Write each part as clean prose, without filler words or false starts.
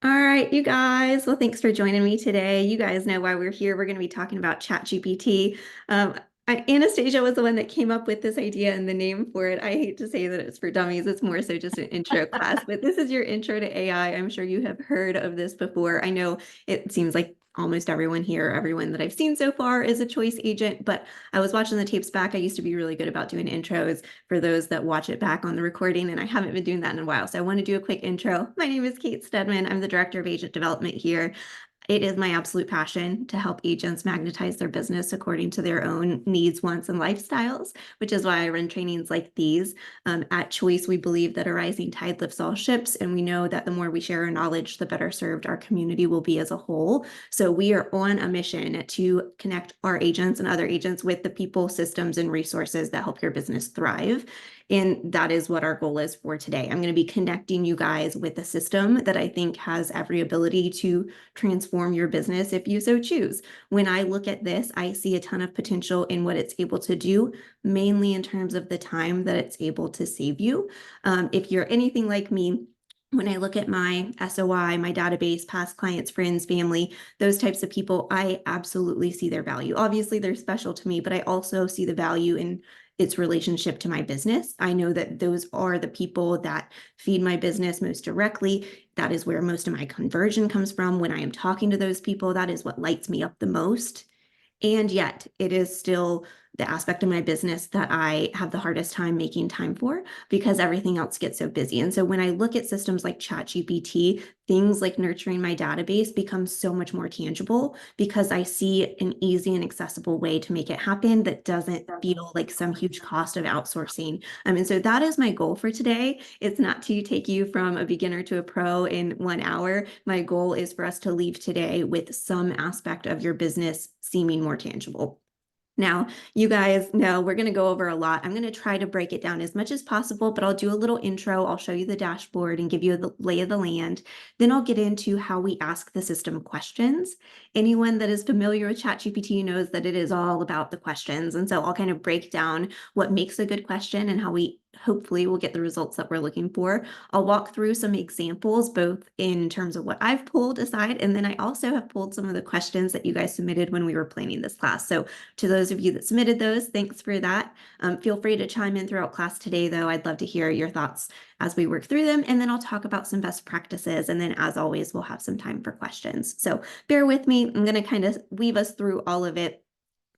All right, you guys. Well, thanks for joining me today. You guys know why we're here. We're going to be talking about ChatGPT. Um, Anastasia was the one that came up with this idea and the name for it. I hate to say that it's for dummies. It's more so just an intro class, but this is your intro to AI. I'm sure you have heard of this before. I know it seems like almost everyone here, everyone that I've seen so far is a choice agent, but I was watching the tapes back. I used to be really good about doing intros for those that watch it back on the recording, and I haven't been doing that in a while. So I want to do a quick intro. My name is Kate Stedman. I'm the Director of Agent Development here. It is my absolute passion to help agents magnetize their business according to their own needs, wants, and lifestyles, which is why I run trainings like these. At Choice, we believe that a rising tide lifts all ships, and we know that the more we share our knowledge, the better served our community will be as a whole. So we are on a mission to connect our agents and other agents with the people, systems, and resources that help your business thrive. And that is what our goal is for today. I'm going to be connecting you guys with a system that I think has every ability to transform your business if you so choose. When I look at this, I see a ton of potential in what it's able to do, mainly in terms of the time that it's able to save you. If you're anything like me, when I look at my SOI, my database, past clients, friends, family, those types of people, I absolutely see their value. Obviously, they're special to me, but I also see the value in its relationship to my business. I know that those are the people that feed my business most directly. That is where most of my conversion comes from. When I am talking to those people, that is what lights me up the most. And yet, it is still the aspect of my business that I have the hardest time making time for because everything else gets so busy. And so when I look at systems like ChatGPT, things like nurturing my database become so much more tangible because I see an easy and accessible way to make it happen that doesn't feel like some huge cost of outsourcing. And so that is my goal for today. It's not to take you from a beginner to a pro in 1 hour. My goal is for us to leave today with some aspect of your business seeming more tangible. Now, you guys know we're going to go over a lot. I'm going to try to break it down as much as possible, but I'll do a little intro. I'll show you the dashboard and give you the lay of the land. Then I'll get into how we ask the system questions. Anyone that is familiar with ChatGPT knows that it is all about the questions. And so I'll kind of break down what makes a good question and how we hopefully will get the results that we're looking for. I'll walk through some examples, both in terms of what I've pulled aside, and then I also have pulled some of the questions that you guys submitted when we were planning this class. So to those of you that submitted those, thanks for that. Feel free to chime in throughout class today, though. I'd love to hear your thoughts as we work through them, and then I'll talk about some best practices, and then as always, we'll have some time for questions. So bear with me. I'm going to kind of weave us through all of it.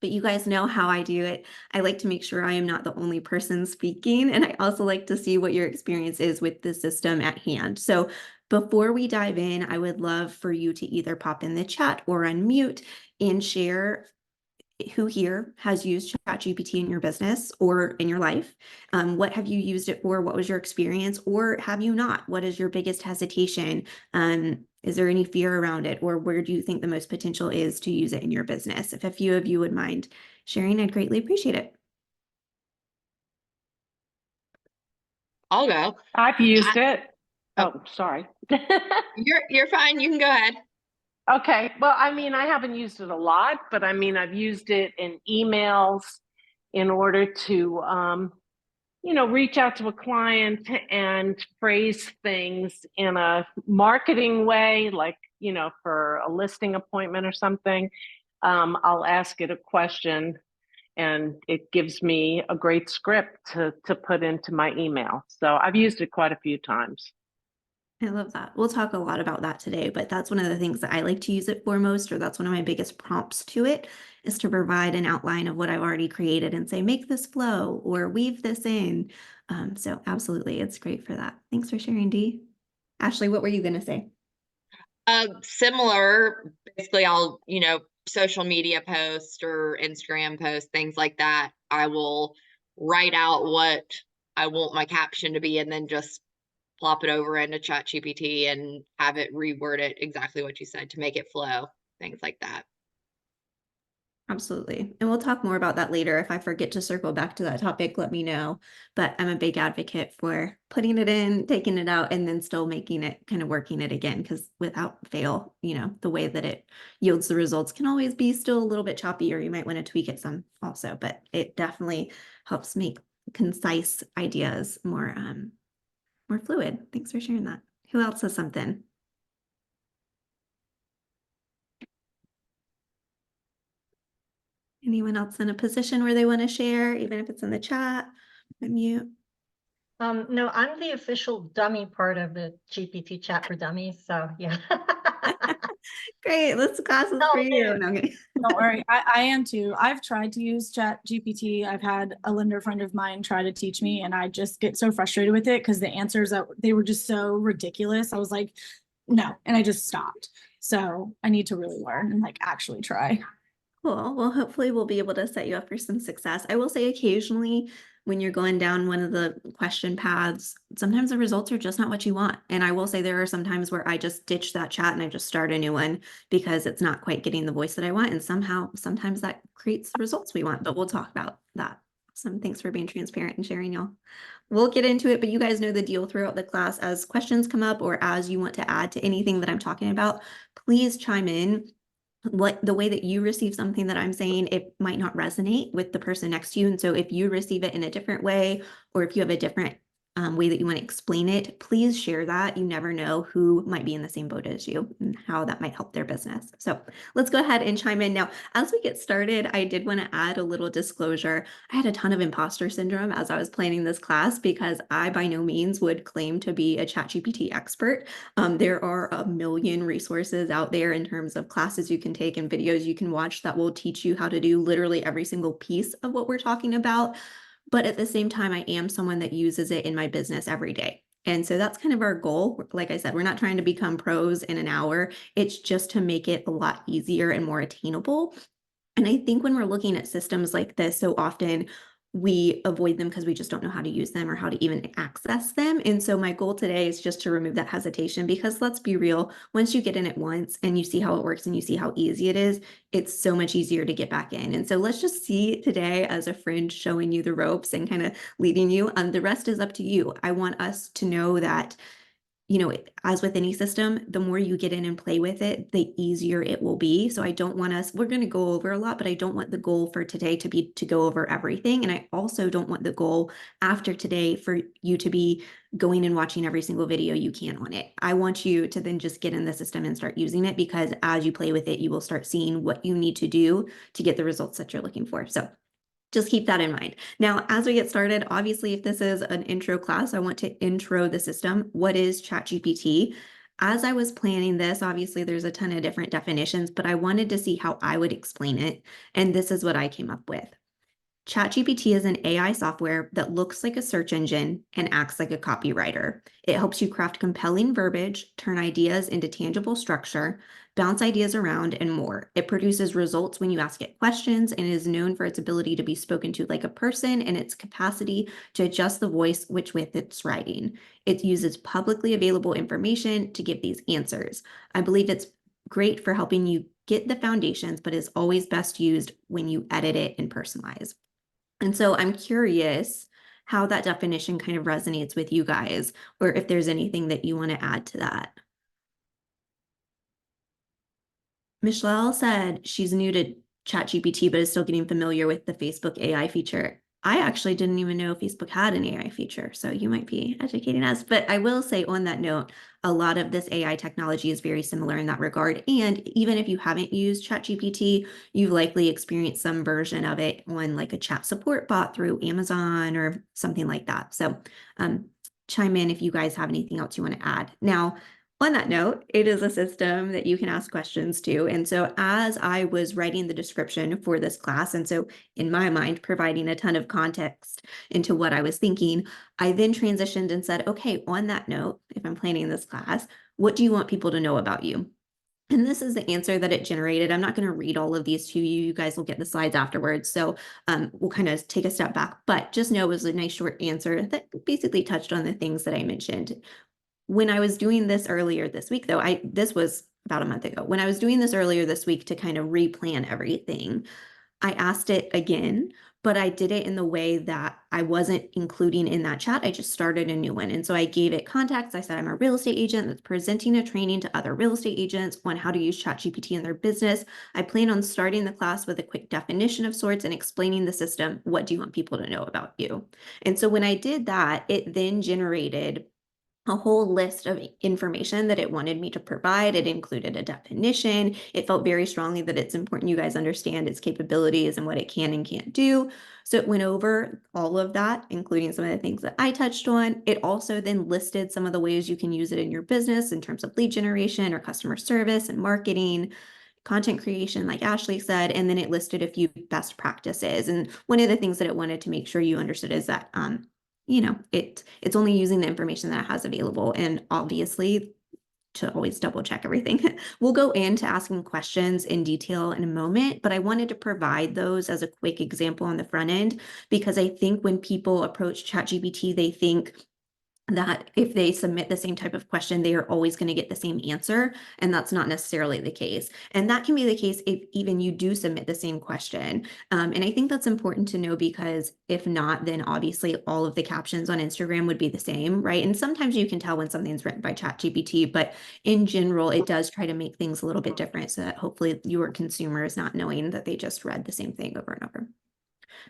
But you guys know how I do it. I like to make sure I am not the only person speaking, and I also like to see what your experience is with the system at hand. So before we dive in, I would love for you to either pop in the chat or unmute and share who here has used ChatGPT in your business or in your life. What have you used it for? What was your experience? Or have you not? What is your biggest hesitation? Is there any fear around it? Or where do you think the most potential is to use it in your business? If a few of you would mind sharing, I'd greatly appreciate it. I'll go. I've used I, it. oh, Oh, sorry. you're fine. You can go ahead. Okay. Well, I mean, I haven't used it a lot, but I mean, I've used it in emails in order to, reach out to a client and phrase things in a marketing way, like, for a listing appointment or something. I'll ask it a question and it gives me a great script to put into my email. So I've used it quite a few times. I love that. We'll talk a lot about that today, but that's one of the things that I like to use it for most, or that's one of my biggest prompts to it, is to provide an outline of what I've already created and say, make this flow or weave this in. So absolutely, it's great for that. Thanks for sharing, Dee. Ashley, what were you going to say? Similar, basically, I'll, social media post or Instagram post, things like that. I will write out what I want my caption to be and then just plop it over into ChatGPT and have it reword it exactly what you said to make it flow, things like that. Absolutely. And we'll talk more about that later. If I forget to circle back to that topic, let me know. But I'm a big advocate for putting it in, taking it out, and then still making it kind of working it again. Because without fail, the way that it yields the results can always be still a little bit choppy, or you might want to tweak it some also. But it definitely helps make concise ideas more fluid. Thanks for sharing that. Who else has something? Anyone else in a position where they want to share, even if it's in the chat? Unmute. No, I'm the official dummy part of the GPT chat for dummies. So yeah. Great, this class is No, for you. No, I'm kidding. Don't worry, I am too. I've tried to use ChatGPT. I've had a lender friend of mine try to teach me, and I just get so frustrated with it because the answers that they were just so ridiculous. I was like, no, and I just stopped. So I need to really learn and like actually try. Cool. Well, hopefully we'll be able to set you up for some success. I will say occasionally when you're going down one of the question paths, sometimes the results are just not what you want. And I will say there are some times where I just ditch that chat and I just start a new one because it's not quite getting the voice that I want. And sometimes that creates the results we want, but we'll talk about that. Some thanks for being transparent and sharing, y'all. We'll get into it, but you guys know the deal throughout the class. As questions come up or as you want to add to anything that I'm talking about, please chime in. The way that you receive something that I'm saying, it might not resonate with the person next to you. And so if you receive it in a different way, or if you have a different way that you want to explain it, please share that. You never know who might be in the same boat as you and how that might help their business. So let's go ahead and chime in. Now, as we get started, I did want to add a little disclosure. I had a ton of imposter syndrome as I was planning this class because I by no means would claim to be a ChatGPT expert. There are a million resources out there in terms of classes you can take and videos you can watch that will teach you how to do literally every single piece of what we're talking about. But at the same time, I am someone that uses it in my business every day. And so that's kind of our goal. Like I said, we're not trying to become pros in an hour. It's just to make it a lot easier and more attainable. And I think when we're looking at systems like this, so often we avoid them because we just don't know how to use them or how to even access them. And so my goal today is just to remove that hesitation because let's be real, once you get in it once and you see how it works and you see how easy it is, it's so much easier to get back in. And so let's just see today as a friend showing you the ropes and kind of leading you. The rest is up to you. I want us to know that as with any system, the more you get in and play with it, the easier it will be. So I don't want we're going to go over a lot, but I don't want the goal for today to be to go over everything. And I also don't want the goal after today for you to be going and watching every single video you can on it. I want you to then just get in the system and start using it because as you play with it, you will start seeing what you need to do to get the results that you're looking for. So just keep that in mind. Now, as we get started, obviously, if this is an intro class, I want to intro the system. What is ChatGPT? As I was planning this, obviously, there's a ton of different definitions, but I wanted to see how I would explain it. And this is what I came up with. ChatGPT is an AI software that looks like a search engine and acts like a copywriter. It helps you craft compelling verbiage, turn ideas into tangible structure, bounce ideas around, and more. It produces results when you ask it questions and is known for its ability to be spoken to like a person and its capacity to adjust the voice with its writing. It uses publicly available information to give these answers. I believe it's great for helping you get the foundations, but is always best used when you edit it and personalize. And so I'm curious how that definition kind of resonates with you guys, or if there's anything that you want to add to that. Michelle said she's new to ChatGPT, but is still getting familiar with the Facebook AI feature. I actually didn't even know Facebook had an AI feature, so you might be educating us. But I will say on that note, a lot of this AI technology is very similar in that regard. And even if you haven't used ChatGPT, you've likely experienced some version of it on like a chat support bot through Amazon or something like that. So chime in if you guys have anything else you want to add. Now, on that note, it is a system that you can ask questions to. And so as I was writing the description for this class, and so in my mind, providing a ton of context into what I was thinking, I then transitioned and said, okay, on that note, if I'm planning this class, what do you want people to know about you? And this is the answer that it generated. I'm not going to read all of these to you. You guys will get the slides afterwards. So we'll kind of take a step back, but just know it was a nice short answer that basically touched on the things that I mentioned. When I was doing this earlier this week, though, this was about a month ago. When I was doing this earlier this week to kind of replan everything, I asked it again, but I did it in the way that I wasn't including in that chat. I just started a new one. And so I gave it context. I said, I'm a real estate agent that's presenting a training to other real estate agents on how to use ChatGPT in their business. I plan on starting the class with a quick definition of sorts and explaining the system. What do you want people to know about you? And so when I did that, it then generated a whole list of information that it wanted me to provide. It included a definition. It felt very strongly that it's important you guys understand its capabilities and what it can and can't do. So it went over all of that, including some of the things that I touched on. It also then listed some of the ways you can use it in your business in terms of lead generation or customer service and marketing, content creation, like Ashley said, and then it listed a few best practices. And one of the things that it wanted to make sure you understood is that it's only using the information that it has available. And obviously, to always double check everything. We'll go into asking questions in detail in a moment, but I wanted to provide those as a quick example on the front end, because I think when people approach ChatGPT, they think that if they submit the same type of question, they are always going to get the same answer. And that's not necessarily the case. And that can be the case if even you do submit the same question. And I think that's important to know, because if not, then obviously all of the captions on Instagram would be the same, right? And sometimes you can tell when something's written by ChatGPT, but in general, it does try to make things a little bit different so that hopefully your consumer is not knowing that they just read the same thing over and over.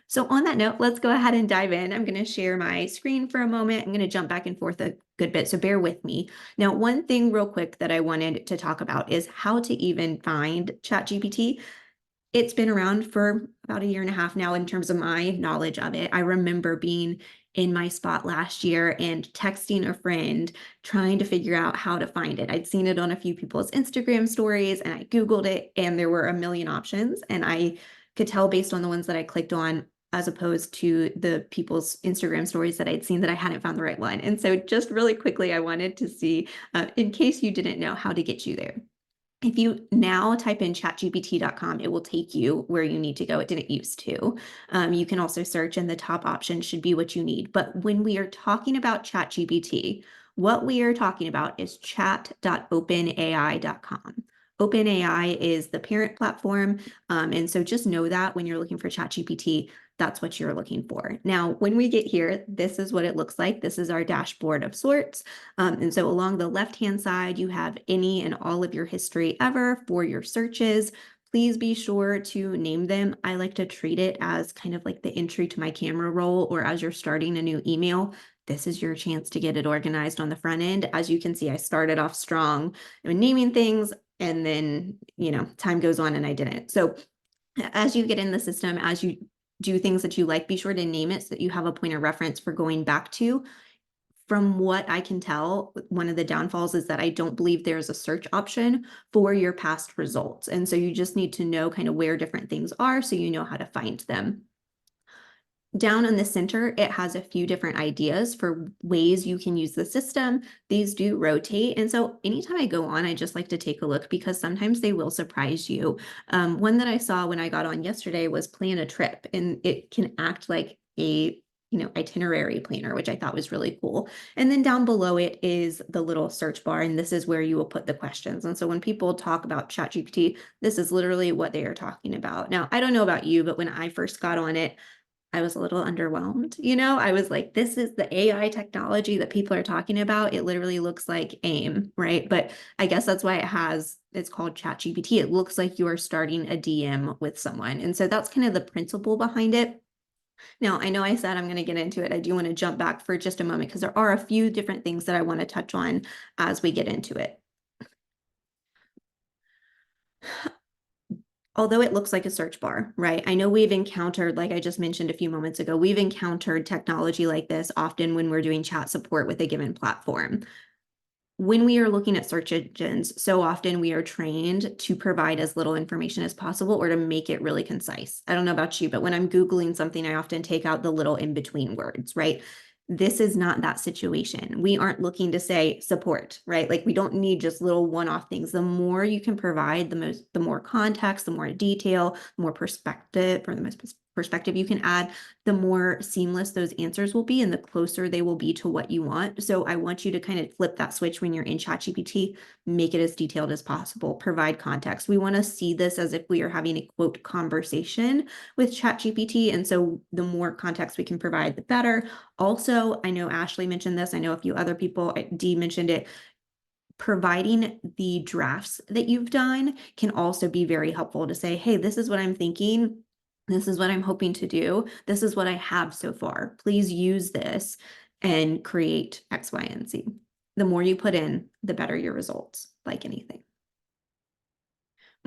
So on that note, let's go ahead and dive in. I'm going to share my screen for a moment. I'm going to jump back and forth a good bit, so bear with me. Now, one thing real quick that I wanted to talk about is how to even find ChatGPT. It's been around for about 1.5 years now in terms of my knowledge of it. I remember being in my spot last year and texting a friend trying to figure out how to find it. I'd seen it on a few people's Instagram stories and I Googled it, and there were a million options, and I could tell based on the ones that I clicked on as opposed to the people's Instagram stories that I'd seen that I hadn't found the right one. And so just really quickly, I wanted to see, in case you didn't know, how to get you there. If you now type in chatgpt.com, it will take you where you need to go. It didn't used to. You can also search, and the top option should be what you need. But when we are talking about ChatGPT, what we are talking about is chat.openai.com. OpenAI is the parent platform. And so just know that when you're looking for ChatGPT, that's what you're looking for. Now, when we get here, this is what it looks like. This is our dashboard of sorts. And so along the left-hand side, you have any and all of your history ever for your searches. Please be sure to name them. I like to treat it as kind of like the entry to my camera roll, or as you're starting a new email. This is your chance to get it organized on the front end. As you can see, I started off strong naming things, and then, time goes on and I didn't. So as you get in the system, as you do things that you like, be sure to name it so that you have a point of reference for going back to. From what I can tell, one of the downfalls is that I don't believe there's a search option for your past results. And so you just need to know kind of where different things are so you know how to find them. Down in the center, it has a few different ideas for ways you can use the system. These do rotate. And so anytime I go on, I just like to take a look, because sometimes they will surprise you. One that I saw when I got on yesterday was plan a trip, and it can act like a itinerary planner, which I thought was really cool. And then down below it is the little search bar, and this is where you will put the questions. And so when people talk about ChatGPT, this is literally what they are talking about. Now, I don't know about you, but when I first got on it, I was a little underwhelmed. I was like, this is the AI technology that people are talking about. It literally looks like AIM, right? But I guess that's why it's called ChatGPT. It looks like you are starting a DM with someone. And so that's kind of the principle behind it. Now, I know I said I'm going to get into it. I do want to jump back for just a moment, because there are a few different things that I want to touch on as we get into it. Although it looks like a search bar, right? I know we've encountered, like I just mentioned a few moments ago, we've encountered technology like this often when we're doing chat support with a given platform. When we are looking at search engines, so often we are trained to provide as little information as possible, or to make it really concise. I don't know about you, but when I'm Googling something, I often take out the little in-between words, right? This is not that situation. We aren't looking to say support, right? Like, we don't need just little one-off things. The more you can provide, the more context, the more detail, the more perspective, or the most perspective you can add, the more seamless those answers will be and the closer they will be to what you want. So I want you to kind of flip that switch when you're in ChatGPT, make it as detailed as possible, provide context. We want to see this as if we are having a quote conversation with ChatGPT. And so the more context we can provide, the better. Also, I know Ashley mentioned this. I know a few other people, Dee mentioned it. Providing the drafts that you've done can also be very helpful to say, hey, this is what I'm thinking. This is what I'm hoping to do. This is what I have so far. Please use this and create X, Y, and Z. The more you put in, the better your results, like anything.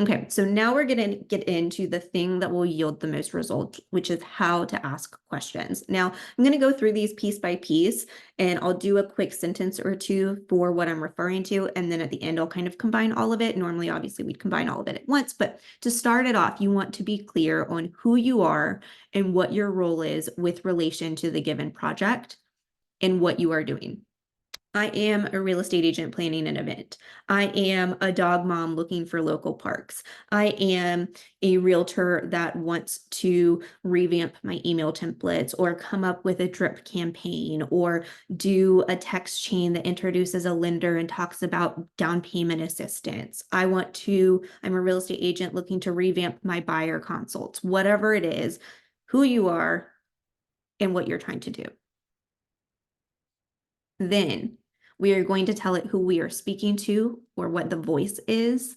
Okay, so now we're going to get into the thing that will yield the most results, which is how to ask questions. Now, I'm going to go through these piece by piece, and I'll do a quick sentence or two for what I'm referring to, and then at the end, I'll kind of combine all of it. Normally, obviously, we'd combine all of it at once, but to start it off, you want to be clear on who you are and what your role is with relation to the given project and what you are doing. I am a real estate agent planning an event. I am a dog mom looking for local parks. I am a realtor that wants to revamp my email templates or come up with a drip campaign or do a text chain that introduces a lender and talks about down payment assistance. I'm a real estate agent looking to revamp my buyer consults, whatever it is, who you are and what you're trying to do. Then we are going to tell it who we are speaking to or what the voice is,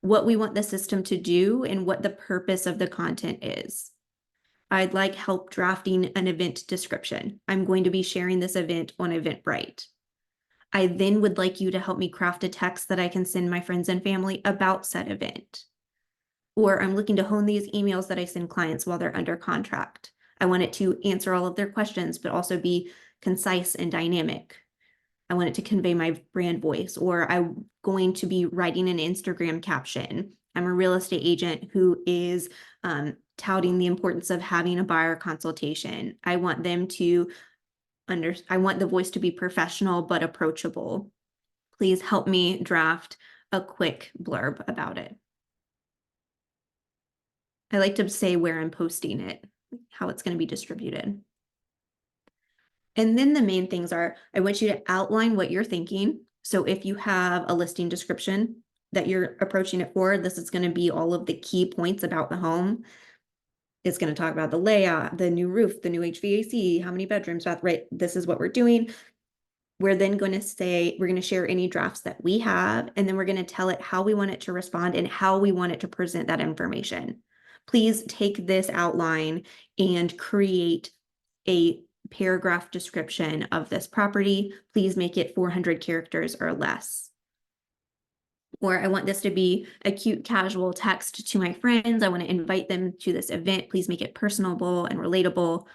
what we want the system to do, and what the purpose of the content is. I'd like help drafting an event description. I'm going to be sharing this event on Eventbrite. I then would like you to help me craft a text that I can send my friends and family about said event. Or I'm looking to hone these emails that I send clients while they're under contract. I want it to answer all of their questions, but also be concise and dynamic. I want it to convey my brand voice, or I'm going to be writing an Instagram caption. I'm a real estate agent who is touting the importance of having a buyer consultation. I want I want the voice to be professional but approachable. Please help me draft a quick blurb about it. I like to say where I'm posting it, how it's going to be distributed. And then the main things are, I want you to outline what you're thinking. So if you have a listing description that you're approaching it for, this is going to be all of the key points about the home. It's going to talk about the layout, the new roof, the new HVAC, how many bedrooms, right? This is what we're doing. We're then going to say, we're going to share any drafts that we have, and then we're going to tell it how we want it to respond and how we want it to present that information. Please take this outline and create a paragraph description of this property. Please make it 400 characters or less. Or I want this to be a cute casual text to my friends. I want to invite them to this event. Please make it personable and relatable.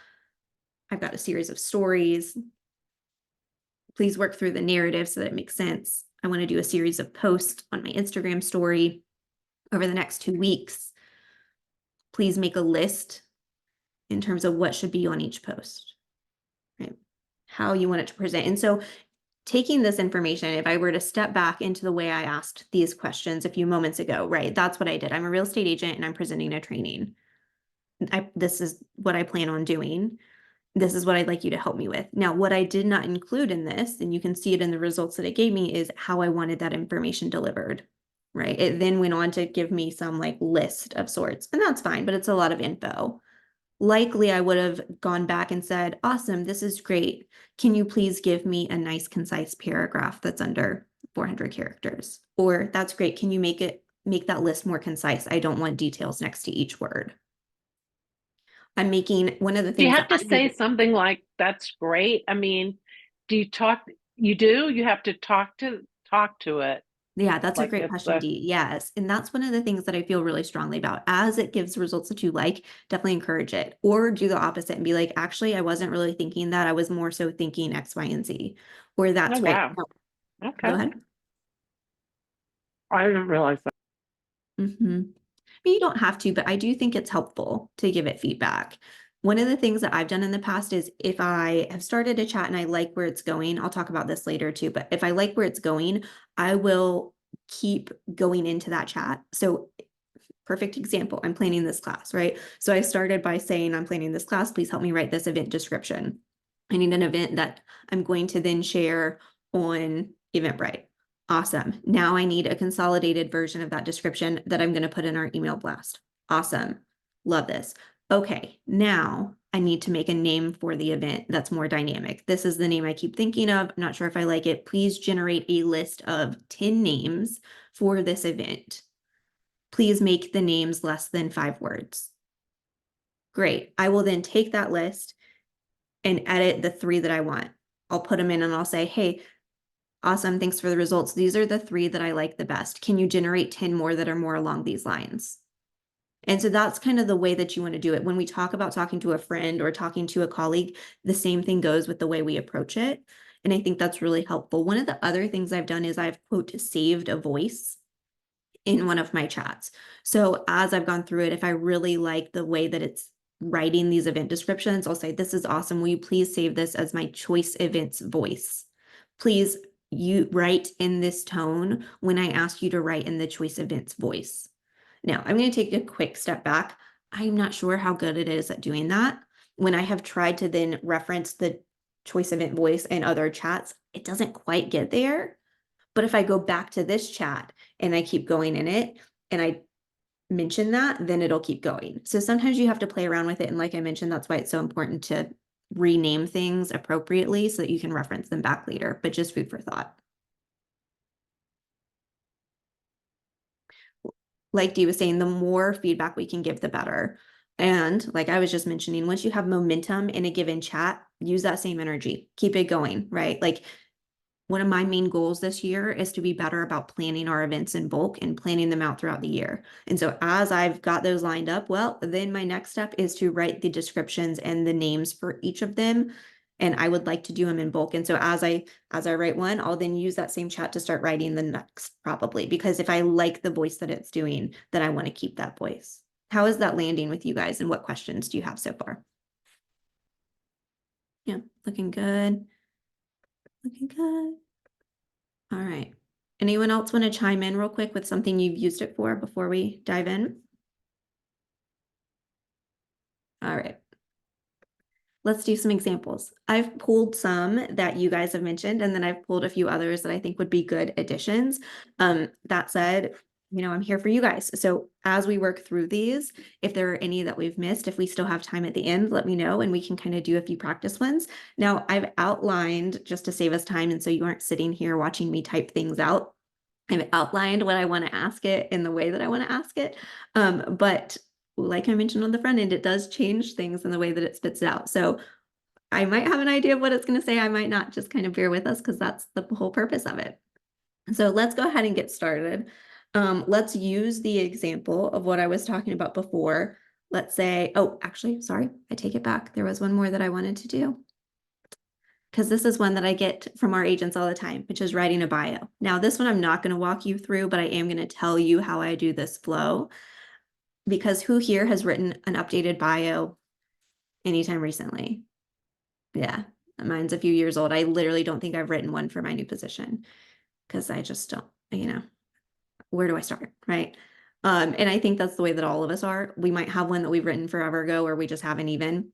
I've got a series of stories. Please work through the narrative so that it makes sense. I want to do a series of posts on my Instagram story over the next 2 weeks. Please make a list in terms of what should be on each post, right? How you want it to present. And so taking this information, if I were to step back into the way I asked these questions a few moments ago, right? That's what I did. I'm a real estate agent and I'm presenting a training. This is what I plan on doing. This is what I'd like you to help me with. Now, what I did not include in this, and you can see it in the results that it gave me, is how I wanted that information delivered, right? It then went on to give me some like list of sorts, and that's fine, but it's a lot of info. Likely I would have gone back and said, awesome, this is great. Can you please give me a nice concise paragraph that's under 400 characters? Or that's great. Can you make that list more concise? I don't want details next to each word. I'm making one of the things. Do you have to say something like, that's great? I mean, you do? You have to talk to it. Yeah, that's a great question, Dee. Yes. And that's one of the things that I feel really strongly about. As it gives results that you like, definitely encourage it. Or do the opposite and be like, actually, I wasn't really thinking that. I was more so thinking X, Y, and Z. Or that's great. Wow. No. Okay. Go ahead. I didn't realize that. I mean, you don't have to, but I do think it's helpful to give it feedback. One of the things that I've done in the past is if I have started a chat and I like where it's going, I'll talk about this later too, but if I like where it's going, I will keep going into that chat. So perfect example, I'm planning this class, right? So I started by saying, I'm planning this class, please help me write this event description. I need an event that I'm going to then share on Eventbrite. Awesome. Now I need a consolidated version of that description that I'm going to put in our email blast. Awesome. Love this. Okay, now I need to make a name for the event that's more dynamic. This is the name I keep thinking of. I'm not sure if I like it. Please generate a list of 10 names for this event. Please make the names less than 5 words. Great. I will then take that list and edit the 3 that I want. I'll put them in and I'll say, hey, Awesome. Thanks for the results. These are the 3 that I like the best. Can you generate 10 more that are more along these lines? And so that's kind of the way that you want to do it. When we talk about talking to a friend or talking to a colleague, the same thing goes with the way we approach it. And I think that's really helpful. One of the other things I've done is I've, quote, saved a voice in one of my chats. So as I've gone through it, if I really like the way that it's writing these event descriptions, I'll say, this is awesome. Will you please save this as my choice events voice? Please, you write in this tone when I ask you to write in the choice events voice. Now, I'm going to take a quick step back. I'm not sure how good it is at doing that. When I have tried to then reference the choice event voice in other chats, it doesn't quite get there. But if I go back to this chat and I keep going in it and I mention that, then it'll keep going. So sometimes you have to play around with it. And like I mentioned, that's why it's so important to rename things appropriately so that you can reference them back later, but just food for thought. Like Dee was saying, the more feedback we can give, the better. And like I was just mentioning, once you have momentum in a given chat, use that same energy, keep it going, right? Like one of my main goals this year is to be better about planning our events in bulk and planning them out throughout the year. And so as I've got those lined up, well, then my next step is to write the descriptions and the names for each of them. And I would like to do them in bulk. And so as I write one, I'll then use that same chat to start writing the next, probably, because if I like the voice that it's doing, then I want to keep that voice. How is that landing with you guys, and what questions do you have so far? Yeah, looking good. Looking good. All right. Anyone else want to chime in real quick with something you've used it for before we dive in? All right. Let's do some examples. I've pulled some that you guys have mentioned, and then I've pulled a few others that I think would be good additions. That said, I'm here for you guys. So as we work through these, if there are any that we've missed, if we still have time at the end, let me know and we can kind of do a few practice ones. Now I've outlined, just to save us time, and so you aren't sitting here watching me type things out, I've outlined what I want to ask it in the way that I want to ask it. But like I mentioned on the front end, it does change things in the way that it spits it out. So I might have an idea of what it's going to say. I might not. Just kind of bear with us because that's the whole purpose of it. So let's go ahead and get started. Let's use the example of what I was talking about before. Let's say, oh, actually, sorry, I take it back. There was one more that I wanted to do, because this is one that I get from our agents all the time, which is writing a bio. Now, this one I'm not going to walk you through, but I am going to tell you how I do this flow, because who here has written an updated bio anytime recently? Yeah, mine's a few years old. I literally don't think I've written one for my new position because I just don't, where do I start, right? And I think that's the way that all of us are. We might have one that we've written forever ago, or we just haven't even.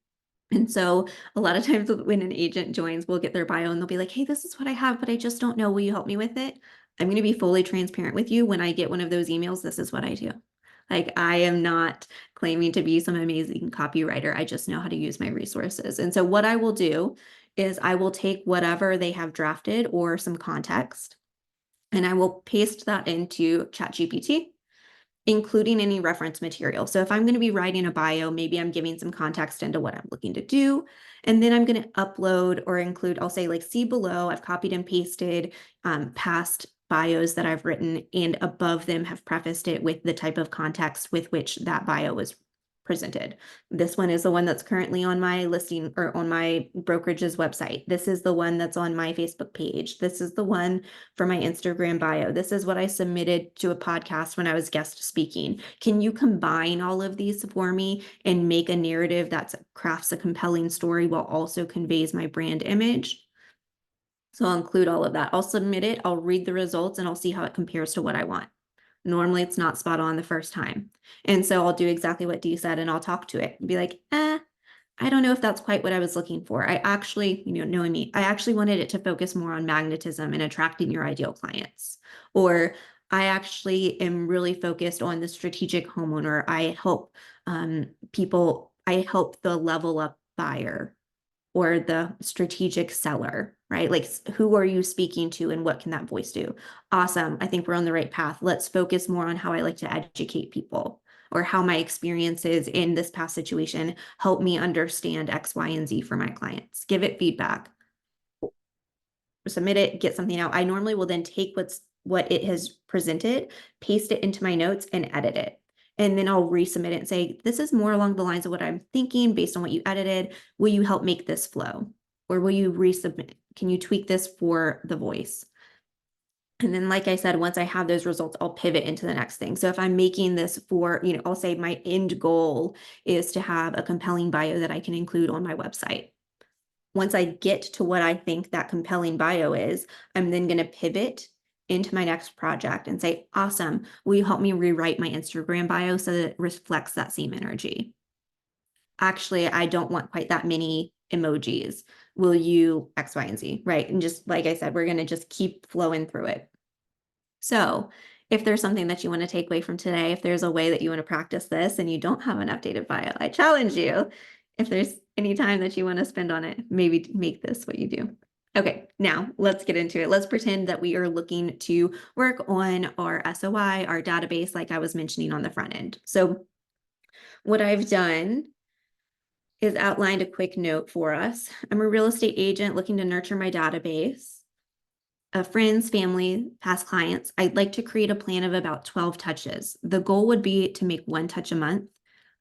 And so a lot of times when an agent joins, we'll get their bio and they'll be like, hey, this is what I have, but I just don't know. Will you help me with it? I'm going to be fully transparent with you. When I get one of those emails, this is what I do. Like, I am not claiming to be some amazing copywriter. I just know how to use my resources. And so what I will do is I will take whatever they have drafted or some context, and I will paste that into ChatGPT, including any reference material. So if I'm going to be writing a bio, maybe I'm giving some context into what I'm looking to do. And then I'm going to upload or include, I'll say like, see below, I've copied and pasted past bios that I've written, and above them have prefaced it with the type of context with which that bio was presented. This one is the one that's currently on my listing or on my brokerage's website. This is the one that's on my Facebook page. This is the one for my Instagram bio. This is what I submitted to a podcast when I was guest speaking. Can you combine all of these for me and make a narrative that crafts a compelling story while also conveys my brand image? So I'll include all of that. I'll submit it, I'll read the results, and I'll see how it compares to what I want. Normally it's not spot on the first time. And so I'll do exactly what Dee said, and I'll talk to it and be like, I don't know if that's quite what I was looking for. I actually, knowing me, I actually wanted it to focus more on magnetism and attracting your ideal clients. Or I actually am really focused on the strategic homeowner. I help I help the level up buyer or the strategic seller, right? Like, who are you speaking to and what can that voice do? Awesome. I think we're on the right path. Let's focus more on how I like to educate people, or how my experiences in this past situation help me understand X, Y, and Z for my clients. Give it feedback. submit it, get something out, I normally will then take what it has presented, paste it into my notes and edit it. And then I'll resubmit it and say, this is more along the lines of what I'm thinking based on what you edited. Will you help make this flow? Or will you resubmit? Can you tweak this for the voice? And then, like I said, once I have those results, I'll pivot into the next thing. So if I'm making this for, I'll say my end goal is to have a compelling bio that I can include on my website. Once I get to what I think that compelling bio is, I'm then going to pivot into my next project and say, awesome, will you help me rewrite my Instagram bio so that it reflects that same energy? Actually, I don't want quite that many emojis. Will you X, Y, and Z, right? And just like I said, we're going to just keep flowing through it. So if there's something that you want to take away from today, if there's a way that you want to practice this and you don't have an updated bio, I challenge you, if there's any time that you want to spend on it, maybe make this what you do. Okay, now let's get into it. Let's pretend that we are looking to work on our SOI, our database, like I was mentioning on the front end. So what I've done is outlined a quick note for us. I'm a real estate agent looking to nurture my database of friends, family, past clients. I'd like to create a plan of about 12 touches. The goal would be to make 1 touch a month.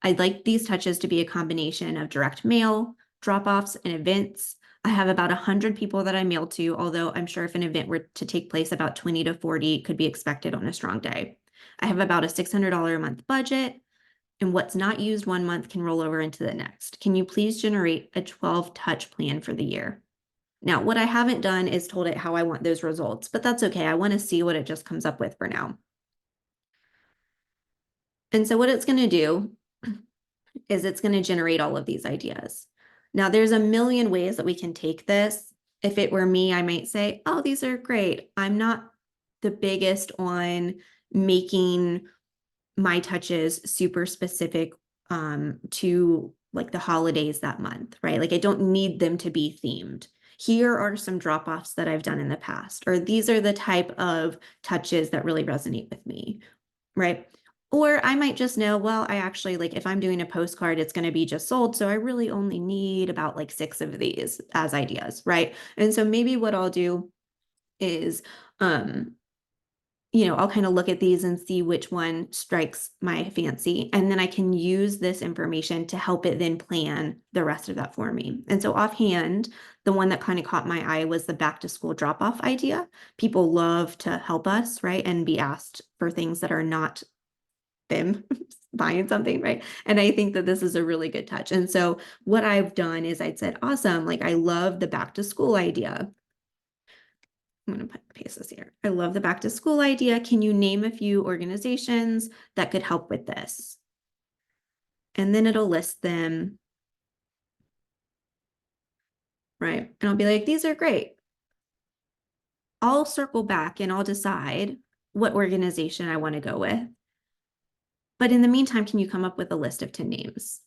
I'd like these touches to be a combination of direct mail, drop-offs, and events. I have about 100 people that I mail to, although I'm sure if an event were to take place, about 20 to 40 could be expected on a strong day. I have about a $600 a month budget, and what's not used one month can roll over into the next. Can you please generate a 12-touch plan for the year? Now, what I haven't done is told it how I want those results, but that's okay. I want to see what it just comes up with for now. And so what it's going to do is it's going to generate all of these ideas. Now, there's a million ways that we can take this. If it were me, I might say, oh, these are great. I'm not the biggest on making my touches super specific to like the holidays that month, right? Like I don't need them to be themed. Here are some drop-offs that I've done in the past, or these are the type of touches that really resonate with me, right? Or I might just know, well, I actually like if I'm doing a postcard, it's going to be just sold. So I really only need about like 6 of these as ideas, right? And so maybe what I'll do is, I'll kind of look at these and see which one strikes my fancy. And then I can use this information to help it then plan the rest of that for me. And so offhand, the one that kind of caught my eye was the back to school drop-off idea. People love to help us, right? And be asked for things that are not them buying something, right? And I think that this is a really good touch. And so what I've done is I'd said, awesome, like I love the back to school idea. I'm going to paste this here. I love the back to school idea. Can you name a few organizations that could help with this? And then it'll list them, right? And I'll be like, these are great. I'll circle back and I'll decide what organization I want to go with. But in the meantime, can you come up with a list of 10 names?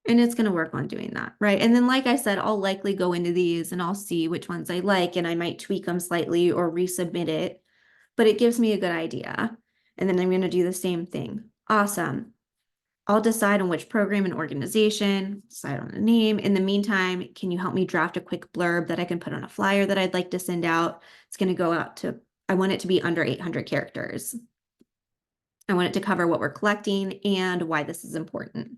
And it's going to work on doing that, right? And then, like I said, I'll likely go into these and I'll see which ones I like, and I might tweak them slightly or resubmit it, but it gives me a good idea. And then I'm going to do the same thing. Awesome. I'll decide on which program and organization, decide on a name. In the meantime, can you help me draft a quick blurb that I can put on a flyer that I'd like to send out? It's going to go out to, I want it to be under 800 characters. I want it to cover what we're collecting and why this is important.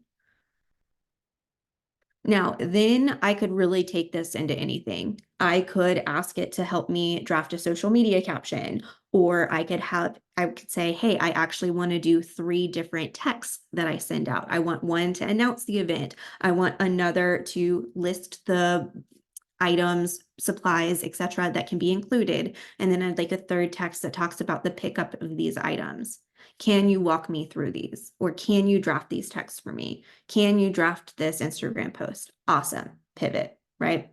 Now, then I could really take this into anything. I could ask it to help me draft a social media caption, or I could say, hey, I actually want to do 3 different texts that I send out. I want one to announce the event. I want another to list the items, supplies, etc., that can be included. And then I'd like a 3rd text that talks about the pickup of these items. Can you walk me through these? Or can you draft these texts for me? Can you draft this Instagram post? Awesome. Pivot, right?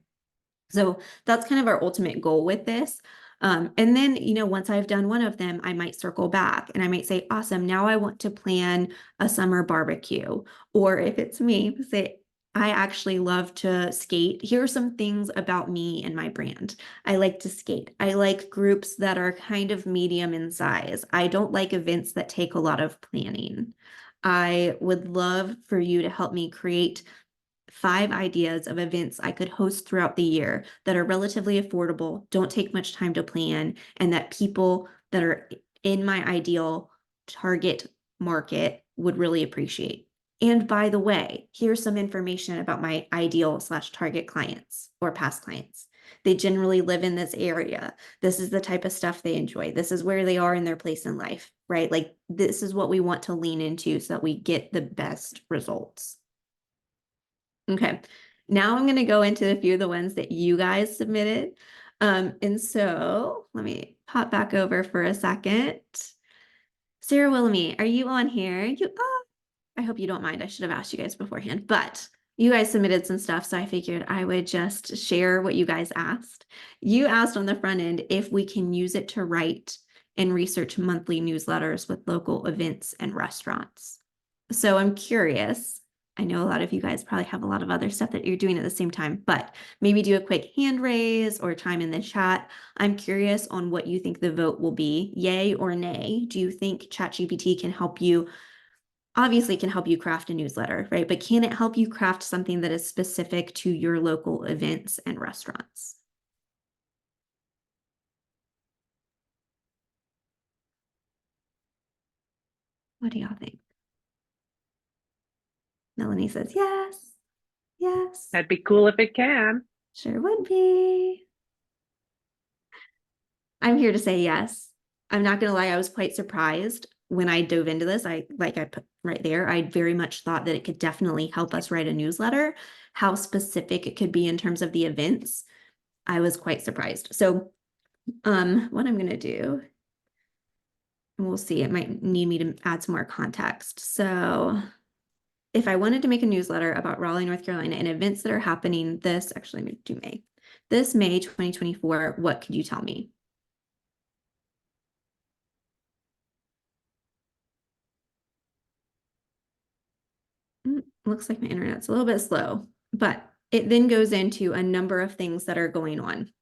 So that's kind of our ultimate goal with this. And then, once I've done one of them, I might circle back and I might say, awesome, now I want to plan a summer barbecue. Or if it's me, say, I actually love to skate. Here are some things about me and my brand. I like to skate. I like groups that are kind of medium in size. I don't like events that take a lot of planning. I would love for you to help me create 5 ideas of events I could host throughout the year that are relatively affordable, don't take much time to plan, and that people that are in my ideal target market would really appreciate. And by the way, here's some information about my ideal / target clients or past clients. They generally live in this area. This is the type of stuff they enjoy. This is where they are in their place in life, right? Like this is what we want to lean into so that we get the best results. Okay, now I'm going to go into a few of the ones that you guys submitted. And so let me pop back over for a second. Sarah Willoughby, are you on here? I hope you don't mind. I should have asked you guys beforehand, but you guys submitted some stuff, so I figured I would just share what you guys asked. You asked on the front end if we can use it to write and research monthly newsletters with local events and restaurants. So I'm curious. I know a lot of you guys probably have a lot of other stuff that you're doing at the same time, but maybe do a quick hand raise or time in the chat. I'm curious on what you think the vote will be, yay or nay. Do you think ChatGPT can help you? Obviously can help you craft a newsletter, right? But can it help you craft something that is specific to your local events and restaurants? What do y'all think? Melanie says yes. Yes. That'd be cool if it can. Sure would be. I'm here to say yes. I'm not going to lie, I was quite surprised when I dove into this. I put right there, I very much thought that it could definitely help us write a newsletter. How specific it could be in terms of the events, I was quite surprised. So what I'm going to do, and we'll see, it might need me to add some more context. So if I wanted to make a newsletter about Raleigh, North Carolina and events that are happening this, actually, let me do May. This May 2024, what could you tell me? Looks like my internet's a little bit slow, but it then goes into a number of things that are going on.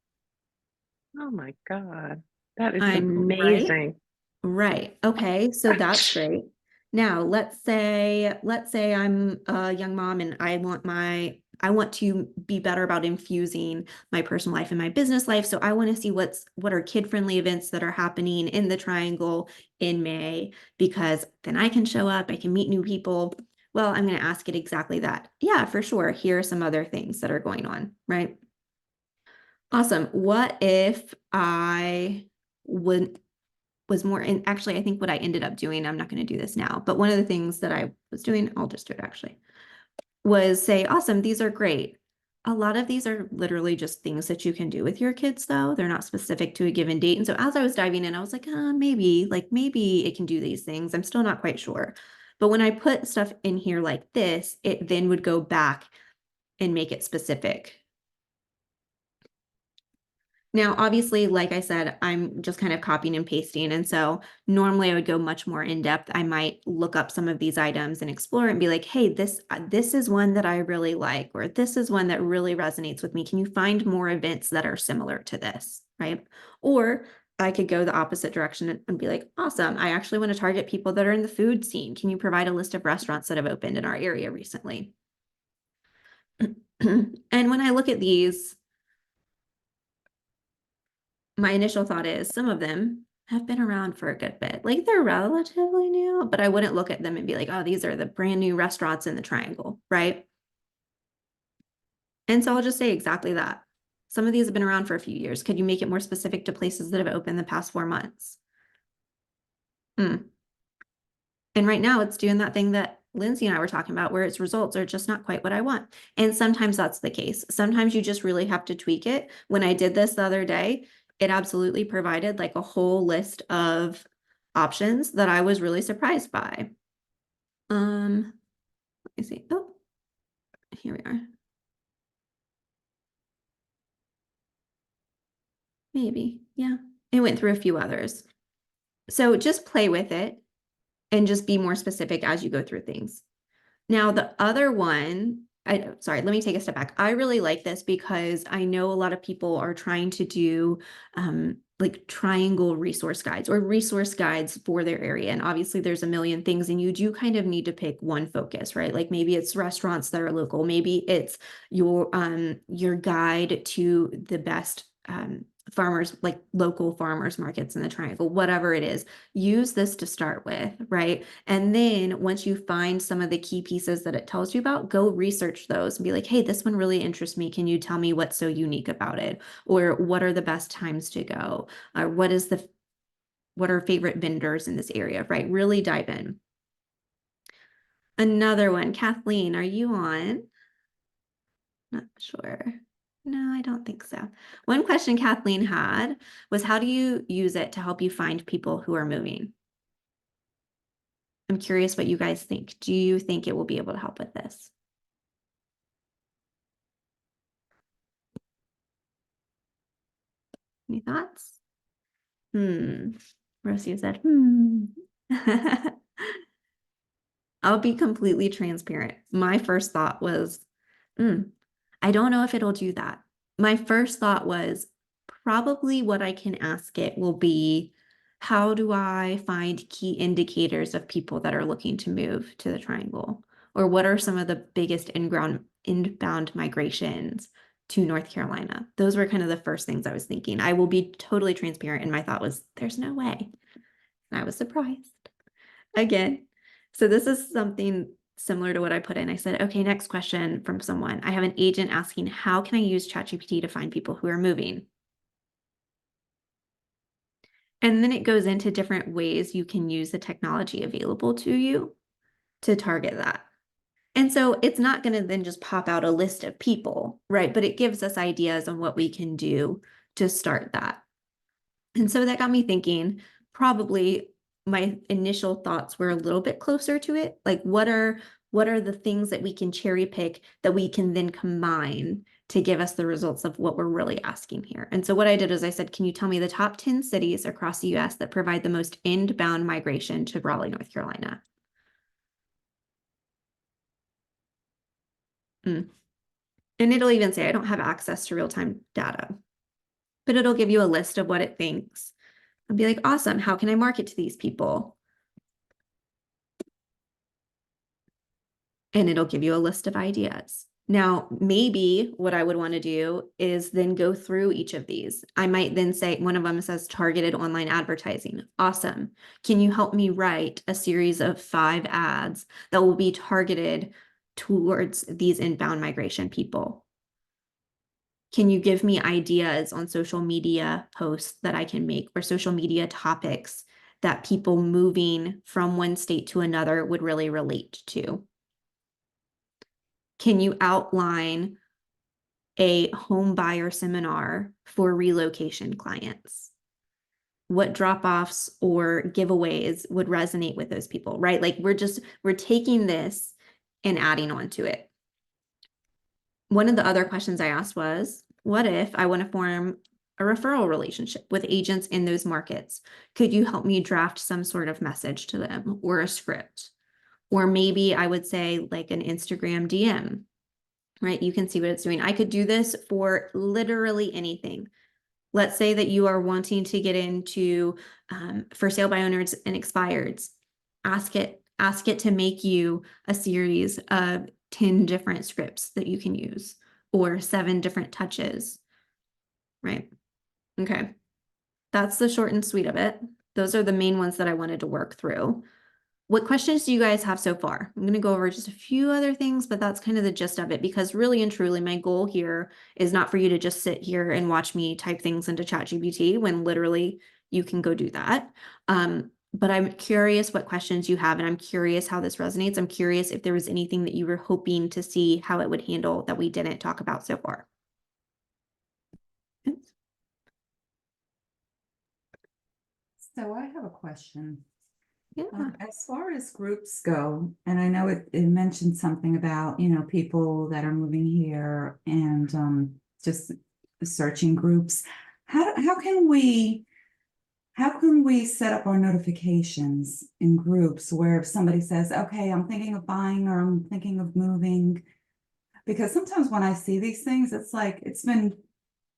Oh my God. That is Right? amazing. Right. Okay. So that's great. Now let's say I'm a young mom and I want to be better about infusing my personal life and my business life. So I want to see what are kid-friendly events that are happening in the Triangle in May, because then I can show up, I can meet new people. Well, I'm going to ask it exactly that. Yeah, for sure. Here are some other things that are going on, right? Awesome. What if I was more in, actually, I think what I ended up doing, I'm not going to do this now, but one of the things that I was doing, I'll just do it actually, was say, awesome, these are great. A lot of these are literally just things that you can do with your kids, though. They're not specific to a given date. And so as I was diving in, I was like, maybe it can do these things. I'm still not quite sure. But when I put stuff in here like this, it then would go back and make it specific. Now, obviously, like I said, I'm just kind of copying and pasting. And so normally I would go much more in depth. I might look up some of these items and explore and be like, hey, this is one that I really like, or this is one that really resonates with me. Can you find more events that are similar to this, right? Or I could go the opposite direction and be like, awesome, I actually want to target people that are in the food scene. Can you provide a list of restaurants that have opened in our area recently? And when I look at these, my initial thought is some of them have been around for a good bit. Like they're relatively new, but I wouldn't look at them and be like, oh, these are the brand new restaurants in the Triangle, right? And so I'll just say exactly that. Some of these have been around for a few years. Could you make it more specific to places that have opened the past 4 months? And right now it's doing that thing that Lindsay and I were talking about, where its results are just not quite what I want. And sometimes that's the case. Sometimes you just really have to tweak it. When I did this the other day, it absolutely provided like a whole list of options that I was really surprised by. Let me see. Oh, here we are. Maybe, yeah. It went through a few others. So just play with it and just be more specific as you go through things. Now, the other one, sorry, let me take a step back. I really like this because I know a lot of people are trying to do like triangle resource guides or resource guides for their area. And obviously there's a million things, and you do kind of need to pick one focus, right? Like maybe it's restaurants that are local, maybe it's your guide to the best farmers, like local farmers markets in the triangle, whatever it is. Use this to start with, right? And then once you find some of the key pieces that it tells you about, go research those and be like, hey, this one really interests me. Can you tell me what's so unique about it? Or what are the best times to go? Or what are favorite vendors in this area, right? Really dive in. Another one, Kathleen, are you on? Not sure. No, I don't think so. One question Kathleen had was, how do you use it to help you find people who are moving? I'm curious what you guys think. Do you think it will be able to help with this? Any thoughts? Rosie said, I'll be completely transparent. My first thought was, I don't know if it'll do that. My first thought was probably what I can ask it will be, how do I find key indicators of people that are looking to move to the triangle? Or what are some of the biggest inbound migrations to North Carolina? Those were kind of the first things I was thinking. I will be totally transparent. And my thought was, there's no way. And I was surprised again. So this is something similar to what I put in. I said, okay, next question from someone. I have an agent asking, how can I use ChatGPT to find people who are moving? And then it goes into different ways you can use the technology available to you to target that. And so it's not going to then just pop out a list of people, right? But it gives us ideas on what we can do to start that. And so that got me thinking, probably my initial thoughts were a little bit closer to it. Like, what are the things that we can cherry pick that we can then combine to give us the results of what we're really asking here? And so what I did is I said, can you tell me the top 10 cities across the US that provide the most inbound migration to Raleigh, North Carolina? And it'll even say, I don't have access to real-time data, but it'll give you a list of what it thinks. I'll be like, awesome, how can I market to these people? And it'll give you a list of ideas. Now, maybe what I would want to do is then go through each of these. I might then say, one of them says targeted online advertising. Awesome. Can you help me write a series of 5 ads that will be targeted towards these inbound migration people? Can you give me ideas on social media posts that I can make, or social media topics that people moving from one state to another would really relate to? Can you outline a home buyer seminar for relocation clients? What drop-offs or giveaways would resonate with those people, right? Like we're taking this and adding on to it. One of the other questions I asked was, what if I want to form a referral relationship with agents in those markets? Could you help me draft some sort of message to them or a script? Or maybe I would say like an Instagram DM, right? You can see what it's doing. I could do this for literally anything. Let's say that you are wanting to get into for sale by owners and expireds. Ask it to make you a series of 10 different scripts that you can use, or 7 different touches, right? Okay. That's the short and sweet of it. Those are the main ones that I wanted to work through. What questions do you guys have so far? I'm going to go over just a few other things, but that's kind of the gist of it, because really and truly my goal here is not for you to just sit here and watch me type things into ChatGPT when literally you can go do that. But I'm curious what questions you have, and I'm curious how this resonates. I'm curious if there was anything that you were hoping to see how it would handle that we didn't talk about so far. So I have a question. Yeah. As far as groups go, and I know it mentioned something about, people that are moving here and just searching groups. How can we set up our notifications in groups where if somebody says, okay, I'm thinking of buying or I'm thinking of moving? Because sometimes when I see these things, it's like, it's been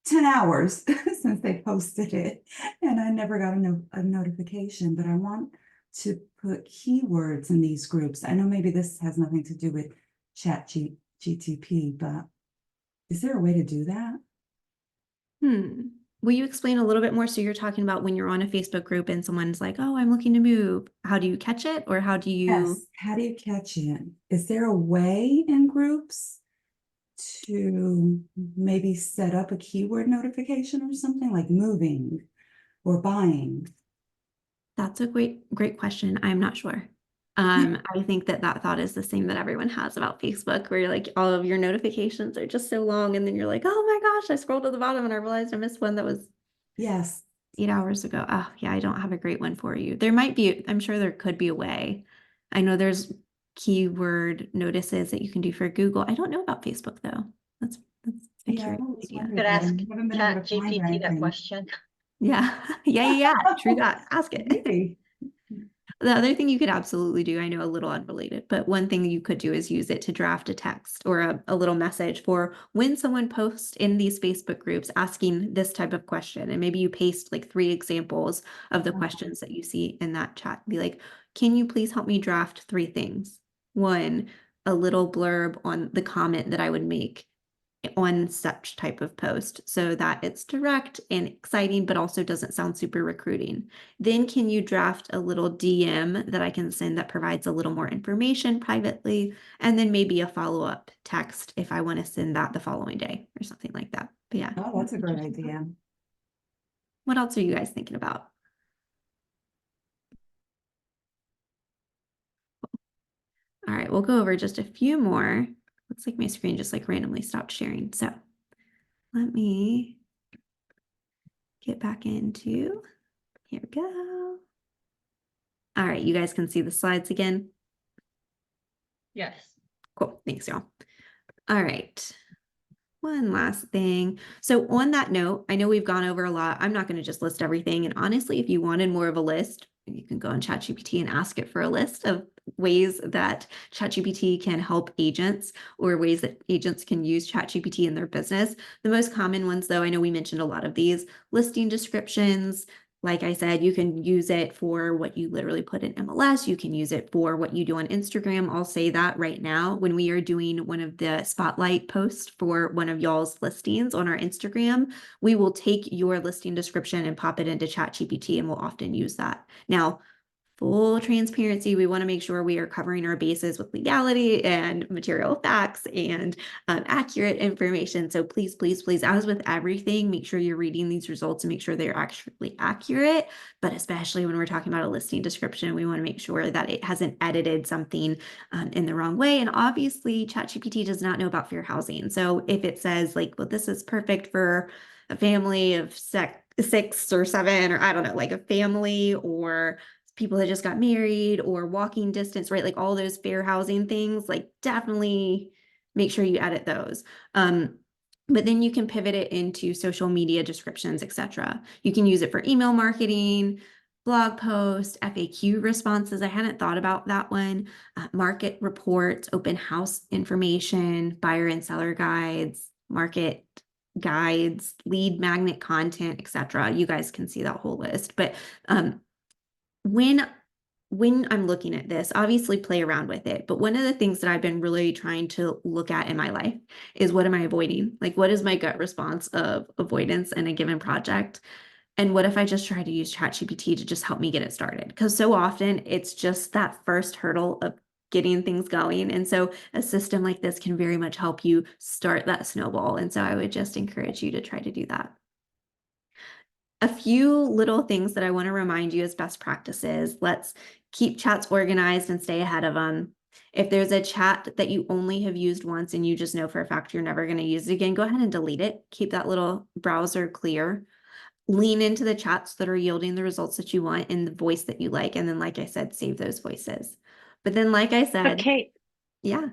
10 hours since they posted it, and I never got a notification, but I want to put keywords in these groups. I know maybe this has nothing to do with GTP, but is there a way to do that? Will you explain a little bit more? So you're talking about when you're on a Facebook group and someone's like, oh, I'm looking to move. How do you catch it? Or how do you? Yes, how do you catch it? Is there a way in groups to maybe set up a keyword notification or something like moving or buying? That's a great question. I'm not sure. I think that thought is the same that everyone has about Facebook, where you're like all of your notifications are just so long, and then you're like, oh my gosh, I scrolled to the bottom and I realized I missed one that was Yes. 8 hours ago. Oh yeah, I don't have a great one for you. There might be, I'm sure there could be a way. I know there's keyword notices that you can do for Google. I don't know about Facebook though. That's a Yeah, I curious always idea. wondered Could that. I ask haven't been able to find ChatGPT that anything. question. Yeah. Yeah. True that. Ask it. Maybe. The other thing you could absolutely do, I know a little unrelated, but one thing you could do is use it to draft a text or a little message for when someone posts in these Facebook groups asking this type of question. And maybe you paste like 3 examples of the questions that you see in that chat. Be like, can you please help me draft 3 things? 1, a little blurb on the comment that I would make on such type of post so that it's direct and exciting, but also doesn't sound super recruiting. Then can you draft a little DM that I can send that provides a little more information privately, and then maybe a follow-up text if I want to send that the following day or something like that. But yeah. Oh, that's a great idea. What else are you guys thinking about? All right, we'll go over just a few more. Looks like my screen just like randomly stopped sharing. So let me get back into, here we go. All right, you guys can see the slides again. Yes. Cool, thanks y'all. All right, one last thing. So on that note, I know we've gone over a lot. I'm not going to just list everything. And honestly, if you wanted more of a list, you can go on ChatGPT and ask it for a list of ways that ChatGPT can help agents or ways that agents can use ChatGPT in their business. The most common ones, though, I know we mentioned a lot of these: listing descriptions. Like I said, you can use it for what you literally put in MLS. You can use it for what you do on Instagram. I'll say that right now, when we are doing one of the spotlight posts for one of y'all's listings on our Instagram, we will take your listing description and pop it into ChatGPT, and we'll often use that. Now, full transparency, we want to make sure we are covering our bases with legality and material facts and accurate information. So please, please, please, as with everything, make sure you're reading these results and make sure they're actually accurate. But especially when we're talking about a listing description, we want to make sure that it hasn't edited something in the wrong way. And obviously, ChatGPT does not know about fair housing. So if it says like, well, this is perfect for a family of 6 or 7, or I don't know, like a family or people that just got married or walking distance, right? Like all those fair housing things, like definitely make sure you edit those. But then you can pivot it into social media descriptions, etc. You can use it for email marketing, blog posts, FAQ responses. I hadn't thought about that one. Market reports, open house information, buyer and seller guides, market guides, lead magnet content, etc. You guys can see that whole list. But when I'm looking at this, obviously play around with it. But one of the things that I've been really trying to look at in my life is, what am I avoiding? Like, what is my gut response of avoidance in a given project? And what if I just try to use ChatGPT to just help me get it started? Because so often it's just that first hurdle of getting things going. And so a system like this can very much help you start that snowball. And so I would just encourage you to try to do that. A few little things that I want to remind you as best practices. Let's keep chats organized and stay ahead of them. If there's a chat that you only have used once and you just know for a fact you're never going to use it again, go ahead and delete it. Keep that little browser clear. Lean into the chats that are yielding the results that you want in the voice that you like. And then, like I said, save those voices. But then, like I said, Okay. yeah.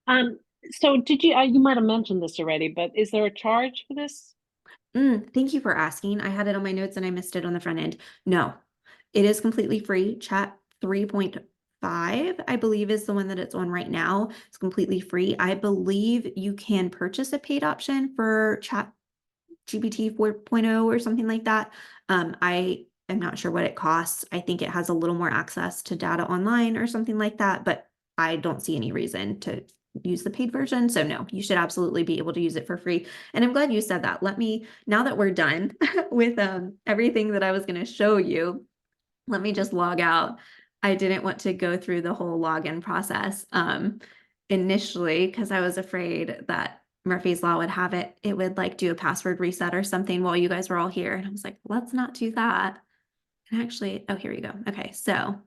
So did you might have mentioned this already, but is there a charge for this? Thank you for asking. I had it on my notes and I missed it on the front end. No, it is completely free. Chat 3.5, I believe, is the one that it's on right now. It's completely free. I believe you can purchase a paid option for Chat GPT 4.0 or something like that. I am not sure what it costs. I think it has a little more access to data online or something like that, but I don't see any reason to use the paid version. So no, you should absolutely be able to use it for free. And I'm glad you said that. Let me, now that we're done with everything that I was going to show you, let me just log out. I didn't want to go through the whole login process initially because I was afraid that Murphy's Law would have it. It would like do a password reset or something while you guys were all here. And I was like, let's not do that. And actually, oh, here we go. Okay, so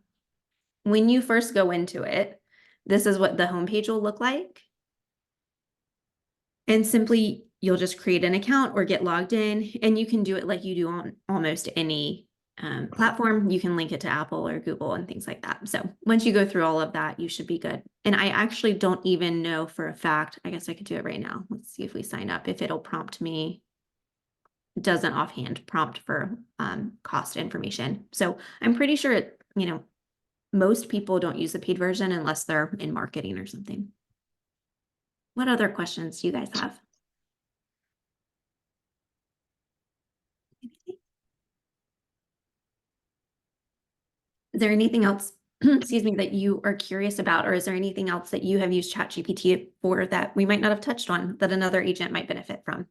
when you first go into it, this is what the homepage will look like. And simply, you'll just create an account or get logged in, and you can do it like you do on almost any platform. You can link it to Apple or Google and things like that. So once you go through all of that, you should be good. And I actually don't even know for a fact, I guess I could do it right now. Let's see if we sign up, if it'll prompt me. It doesn't offhand prompt for cost information. So I'm pretty sure it, most people don't use the paid version unless they're in marketing or something. What other questions do you guys have? Is there anything else, excuse me, that you are curious about, or is there anything else that you have used ChatGPT for that we might not have touched on that another agent might benefit from?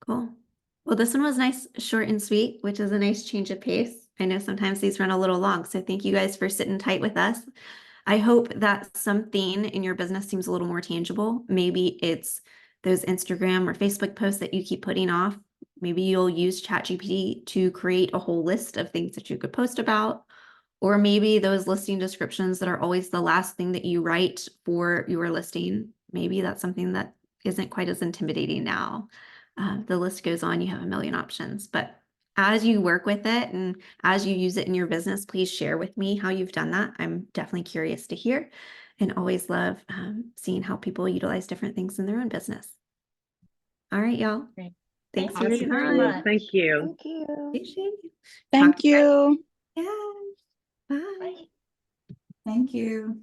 Cool. Well, this one was nice, short and sweet, which is a nice change of pace. I know sometimes these run a little long, so thank you guys for sitting tight with us. I hope that something in your business seems a little more tangible. Maybe it's those Instagram or Facebook posts that you keep putting off. Maybe you'll use ChatGPT to create a whole list of things that you could post about. Or maybe those listing descriptions that are always the last thing that you write for your listing. Maybe that's something that isn't quite as intimidating now. The list goes on, you have a million options. But as you work with it and as you use it in your business, please share with me how you've done that. I'm definitely curious to hear and always love seeing how people utilize different things in their own business. All right, y'all. Great. Thanks Thank for you your very time. much. Thank you. Thank you. Appreciate it. Thank Talk to you. you. Yeah. Bye. Thank you.